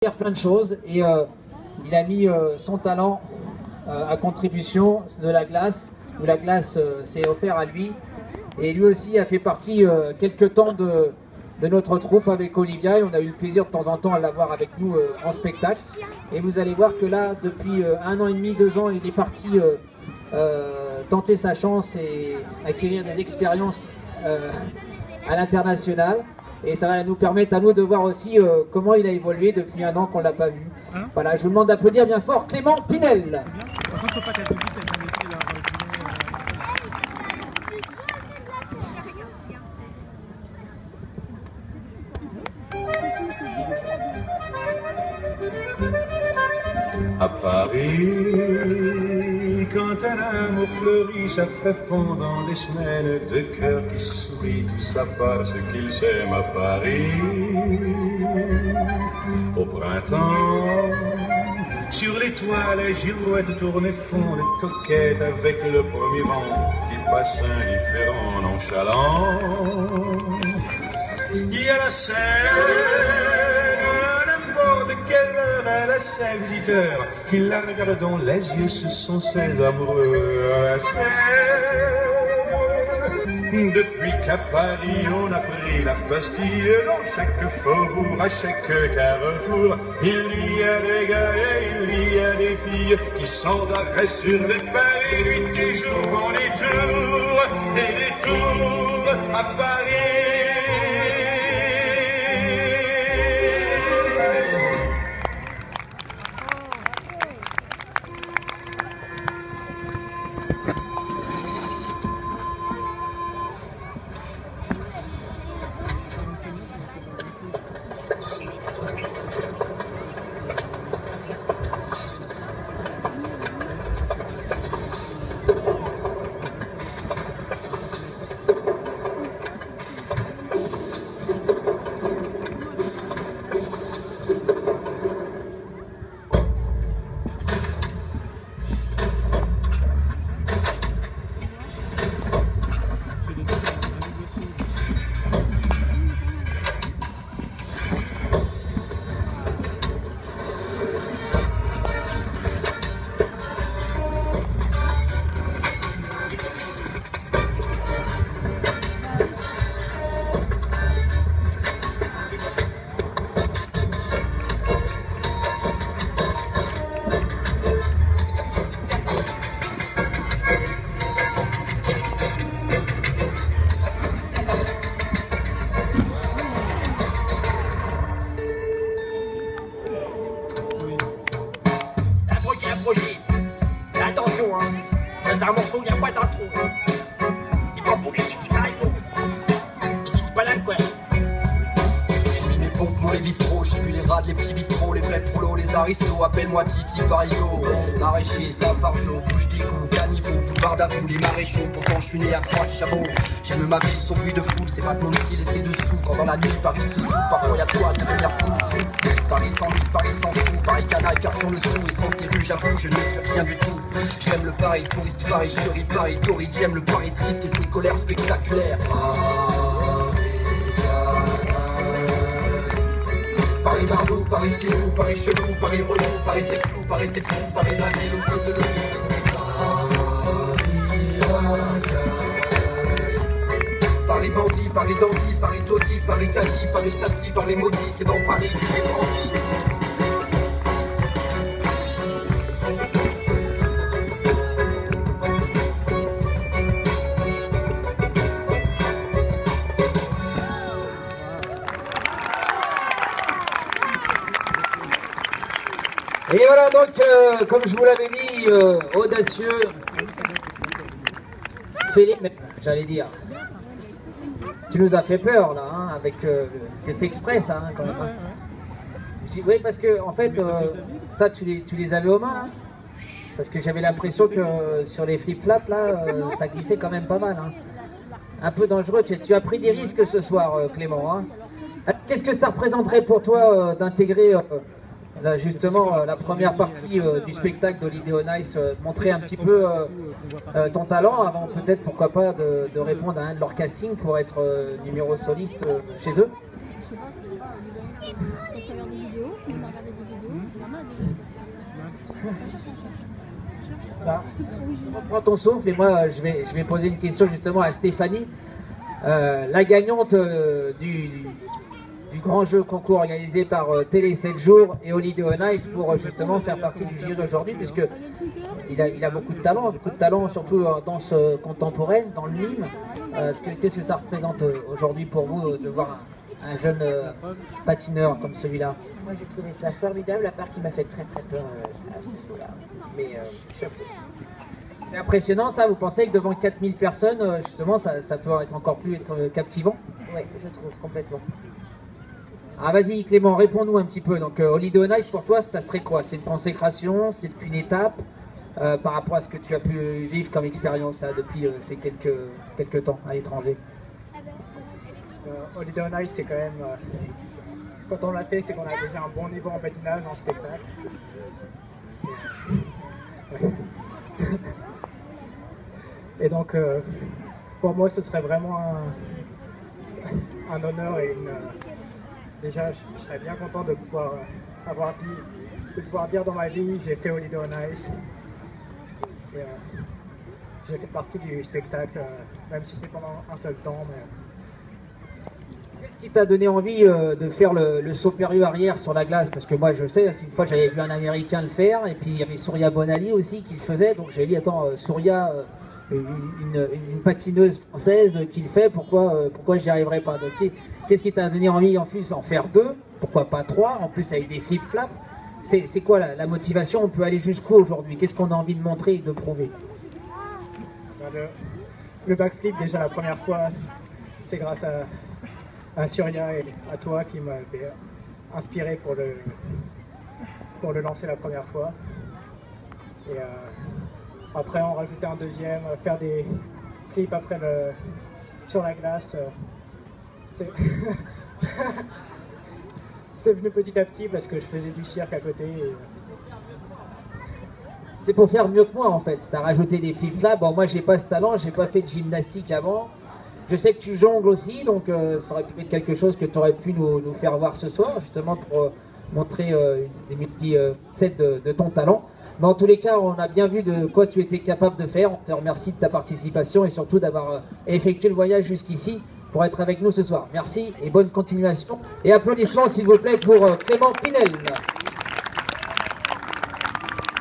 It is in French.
faire plein de choses et il a mis son talent à contribution de la glace, où la glace s'est offerte à lui. Et lui aussi a fait partie quelque temps de notre troupe avec Olivia, et on a eu le plaisir de temps en temps à l'avoir avec nous en spectacle. Et vous allez voir que là, depuis 1 an et demi, 2 ans, il est parti tenter sa chance et acquérir des expériences à l'international. Et ça va nous permettre à nous de voir aussi comment il a évolué depuis 1 an qu'on ne l'a pas vu. Voilà, je vous demande d'applaudir bien fort Clément Pinel. À Paris, quand un amour fleurit, ça fait pendant des semaines de cœur qui sourit, tout ça parce qu'ils s'aiment à Paris. Au printemps, sur les toits, les girouettes tournent et font des coquettes avec le premier vent qui passe indifférent, nonchalant. Il y a la Seine, quelle heure elle a ses visiteurs qui la regardent dans les yeux, ce sont ses amoureux à la Seine. Depuis qu'à Paris on a pris la Bastille, dans chaque faubourg, à chaque carrefour, il y a des gars et il y a des filles qui sans arrêt sur les paris, nuit et jour font des tours et des tours à Paris. un morceau, y'a pas d'intro. C'est pas pour les qui m'arrivent. C'est pas la quoi. J'ai mis mes pompes, moi les bistrots. J'ai vu les rats, les petits bistrots, les vrais prolos, les aristos. Appelle-moi Titi Parigo. Maraîcher, Safargeau, bouche d'égout, caniveau, boulevard d'Avou, les maréchaux. Pourtant je suis né à Croix-de-Chabot. J'aime ma ville, son bruit de foule, c'est pas de mon style, c'est dessous. Quand dans la nuit, Paris se soude, parfois y'a de quoi devenir fou. Paris sans mise, Paris sans fou, Paris canaille car sur le sou. Et sans ces rues, j'avoue, je ne fais rien du tout. J'aime le Paris touriste, Paris chéri, Paris torride. J'aime le Paris triste et ses colères spectaculaires. Paris barbou, Paris filou, Paris chelou, Paris relou, Paris c'est flou, Paris c'est fou, Paris ma ville au feu de l'eau. Paris bandit, Paris dandy, Paris taudis, Paris caddie, Paris samedi, Paris maudit, c'est dans Paris que j'ai grandi. Et voilà donc, comme je vous l'avais dit, audacieux, Philippe, j'allais dire. Tu nous as fait peur là, hein, avec c'est fait exprès ça, hein, quand même. Hein. Oui, parce que en fait, ça tu les avais aux mains là. Parce que j'avais l'impression que sur les flip-flaps là, ça glissait quand même pas mal. Hein. Un peu dangereux. Tu as pris des risques ce soir, Clément. Hein. Qu'est-ce que ça représenterait pour toi d'intégrer là, justement la première partie du spectacle d'Holiday on Ice, montrer un petit peu ton talent avant peut-être pourquoi pas de répondre à un de leurs castings pour être numéro soliste chez eux. Prends ton souffle et moi je vais poser une question justement à Stéphanie, la gagnante du grand jeu concours organisé par Télé 7 jours et Holiday on Ice pour justement faire partie du jury d'aujourd'hui, puisque il a beaucoup de talent surtout en danse contemporaine, dans le mime. Qu'est-ce que ça représente aujourd'hui pour vous de voir un jeune patineur comme celui-là? Moi j'ai trouvé ça formidable, à part qu'il m'a fait très peur à ce niveau-là. Mais chapeau. C'est impressionnant ça, vous pensez que devant 4000 personnes, justement, ça peut être encore plus captivant? Oui, je trouve, complètement. Ah vas-y Clément, réponds-nous un petit peu. Donc Holiday on Ice pour toi, ça serait quoi? C'est une consécration? C'est qu'une étape par rapport à ce que tu as pu vivre comme expérience depuis ces quelques temps à l'étranger? Holiday on Ice, c'est quand même... quand on l'a fait, c'est qu'on a déjà un bon niveau en patinage, en spectacle. Et donc, pour moi, ce serait vraiment un honneur et déjà, je serais bien content de pouvoir dire dans ma vie, j'ai fait Holiday on Ice. Et j'ai fait partie du spectacle, même si c'est pendant un seul temps. Qu'est-ce qui t'a donné envie de faire le saut périlleux arrière sur la glace? Parce que moi je sais, une fois j'avais vu un Américain le faire, et puis il y avait Surya Bonali aussi qui le faisait, donc j'ai dit attends, Surya, une patineuse française qui le fait, pourquoi j'y arriverai pas? Donc qu'est-ce qui t'a donné envie en plus en faire 2, pourquoi pas 3, en plus avec des flip-flaps? C'est quoi la motivation? On peut aller jusqu'où aujourd'hui? Qu'est-ce qu'on a envie de montrer et de prouver? Le backflip, déjà la première fois, c'est grâce à Surya et à toi qui m'avait inspiré pour le lancer la première fois. Et après en rajouter un deuxième, faire des flips après sur la glace. C'est venu petit à petit parce que je faisais du cirque à côté. C'est pour faire mieux que moi en fait. Tu as rajouté des flip-flaps. Bon, moi j'ai pas ce talent, j'ai pas fait de gymnastique avant. Je sais que tu jongles aussi, donc ça aurait pu être quelque chose que tu aurais pu nous faire voir ce soir, justement pour montrer des petits sets de ton talent. Mais en tous les cas, on a bien vu de quoi tu étais capable de faire. On te remercie de ta participation et surtout d'avoir effectué le voyage jusqu'ici pour être avec nous ce soir. Merci et bonne continuation. Et applaudissements s'il vous plaît pour Clément Pinel.